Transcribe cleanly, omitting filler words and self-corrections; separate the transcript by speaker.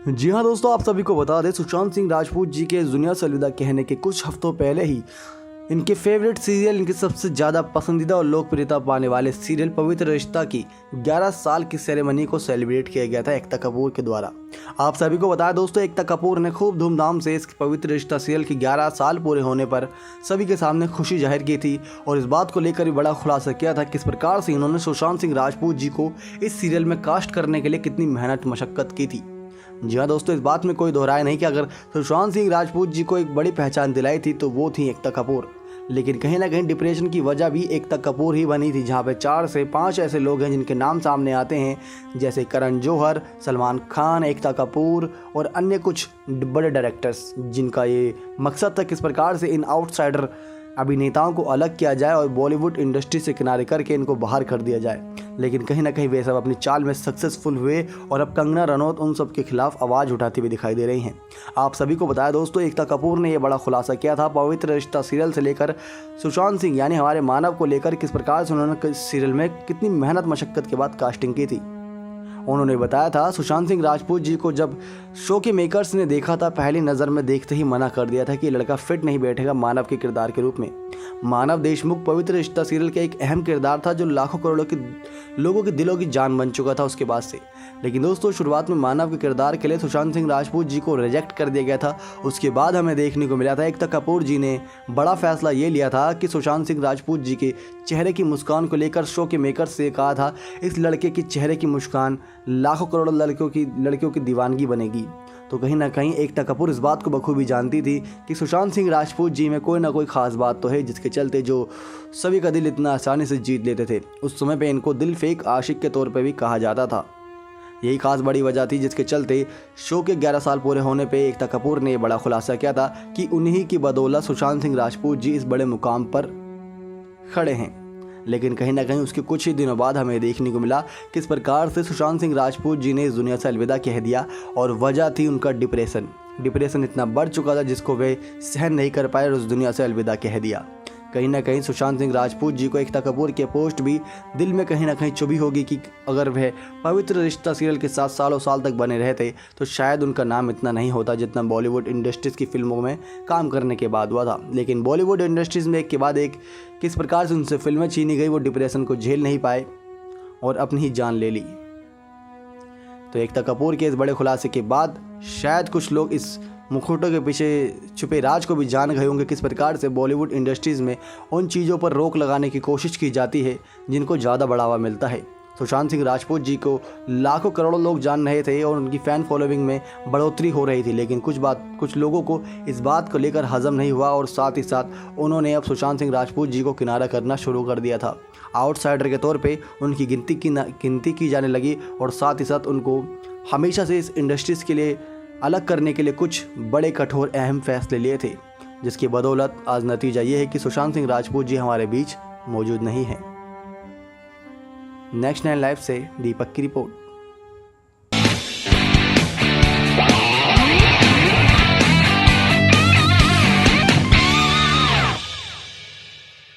Speaker 1: जी हाँ दोस्तों, आप सभी को बता दें सुशांत सिंह राजपूत जी के दुनिया से अलविदा कहने के कुछ हफ्तों पहले ही इनके फेवरेट सीरियल, इनके सबसे ज़्यादा पसंदीदा और लोकप्रियता पाने वाले सीरियल पवित्र रिश्ता की 11 साल की सेरेमनी को सेलिब्रेट किया गया था एकता कपूर के द्वारा। आप सभी को बताया दोस्तों, एकता कपूर ने खूब धूमधाम से इस पवित्र रिश्ता सीरियल की 11 साल पूरे होने पर सभी के सामने खुशी जाहिर की थी और इस बात को लेकर भी बड़ा खुलासा किया था किस प्रकार से इन्होंने सुशांत सिंह राजपूत जी को इस सीरियल में कास्ट करने के लिए कितनी मेहनत मशक्कत की थी। जी हाँ दोस्तों, इस बात में कोई दोहराए नहीं कि अगर सुशांत सिंह राजपूत जी को एक बड़ी पहचान दिलाई थी तो वो थी एकता कपूर। लेकिन कहीं ना कहीं डिप्रेशन की वजह भी एकता कपूर ही बनी थी, जहाँ पे 4 से 5 ऐसे लोग हैं जिनके नाम सामने आते हैं, जैसे करण जौहर, सलमान खान, एकता कपूर और अन्य कुछ बड़े डायरेक्टर्स, जिनका ये मकसद था किस प्रकार से इन आउटसाइडर अभिनेताओं को अलग किया जाए और बॉलीवुड इंडस्ट्री से किनारे करके इनको बाहर कर दिया जाए। लेकिन कहीं ना कहीं वे सब अपनी चाल में सक्सेसफुल हुए और अब कंगना रनौत उन सब के खिलाफ आवाज़ उठाती हुई दिखाई दे रही हैं। आप सभी को बताया दोस्तों, एकता कपूर ने यह बड़ा खुलासा किया था पवित्र रिश्ता सीरियल से लेकर सुशांत सिंह यानी हमारे मानव को लेकर किस प्रकार से उन्होंने सीरियल में कितनी मेहनत मशक्कत के बाद कास्टिंग की थी। उन्होंने बताया था सुशांत सिंह राजपूत जी को जब शो के मेकर्स ने देखा था, पहली नज़र में देखते ही मना कर दिया था कि लड़का फिट नहीं बैठेगा मानव के किरदार के रूप में। मानव देशमुख पवित्र रिश्ता सीरियल का एक अहम किरदार था जो लाखों करोड़ों के लोगों के दिलों की जान बन चुका था उसके बाद से। लेकिन दोस्तों, शुरुआत में मानव के किरदार के लिए सुशांत सिंह राजपूत जी को रिजेक्ट कर दिया गया था। उसके बाद हमें देखने को मिला था एकता कपूर जी ने बड़ा फैसला ये लिया था कि सुशांत सिंह राजपूत जी के चेहरे की मुस्कान को लेकर शो के मेकर्स से कहा था इस लड़के की चेहरे की मुस्कान लाखों करोड़ों लड़कियों की दीवानगी बनेगी। तो कहीं ना कहीं एकता कपूर इस बात को बखूबी जानती थी कि सुशांत सिंह राजपूत जी में कोई ना कोई ख़ास बात तो है जिसके चलते जो सभी का दिल इतना आसानी से जीत लेते थे। उस समय पे इनको दिल फेक आशिक के तौर पे भी कहा जाता था। यही खास बड़ी वजह थी जिसके चलते शो के 11 साल पूरे होने पे एकता कपूर ने बड़ा खुलासा किया था कि उन्हीं की बदौलत सुशांत सिंह राजपूत जी इस बड़े मुकाम पर खड़े हैं। लेकिन कहीं ना कहीं उसके कुछ ही दिनों बाद हमें देखने को मिला किस प्रकार से सुशांत सिंह राजपूत जी ने इस दुनिया से अलविदा कह दिया और वजह थी उनका डिप्रेशन इतना बढ़ चुका था जिसको वे सहन नहीं कर पाए और उस दुनिया से अलविदा कह दिया। कहीं ना कहीं सुशांत सिंह राजपूत जी को एकता कपूर के पोस्ट भी दिल में कहीं ना कहीं चुभी होगी कि अगर वह पवित्र रिश्ता सीरियल के साथ सालों साल तक बने रहते तो शायद उनका नाम इतना नहीं होता जितना बॉलीवुड इंडस्ट्रीज़ की फिल्मों में काम करने के बाद हुआ था। लेकिन बॉलीवुड इंडस्ट्रीज़ में एक के बाद एक किस प्रकार से उनसे फिल्में छीनी गई, वो डिप्रेशन को झेल नहीं पाए और अपनी ही जान ले ली। तो एकता कपूर के इस बड़े खुलासे के बाद शायद कुछ लोग इस मुखौटों के पीछे छुपे राज को भी जान गए होंगे किस प्रकार से बॉलीवुड इंडस्ट्रीज़ में उन चीज़ों पर रोक लगाने की कोशिश की जाती है जिनको ज़्यादा बढ़ावा मिलता है। सुशांत सिंह राजपूत जी को लाखों करोड़ों लोग जान रहे थे और उनकी फ़ैन फॉलोइंग में बढ़ोतरी हो रही थी, लेकिन कुछ लोगों को इस बात को लेकर हजम नहीं हुआ और साथ ही साथ उन्होंने अब सुशांत सिंह राजपूत जी को किनारा करना शुरू कर दिया था। आउटसाइडर के तौर पे उनकी गिनती की जाने लगी और साथ ही साथ उनको हमेशा से इस इंडस्ट्रीज़ के लिए अलग करने के लिए कुछ बड़े कठोर अहम फैसले लिए थे, जिसकी बदौलत आज नतीजा ये है कि सुशांत सिंह राजपूत जी हमारे बीच मौजूद नहीं हैं। नेक्स्ट 9 लाइव से दीपक की रिपोर्ट।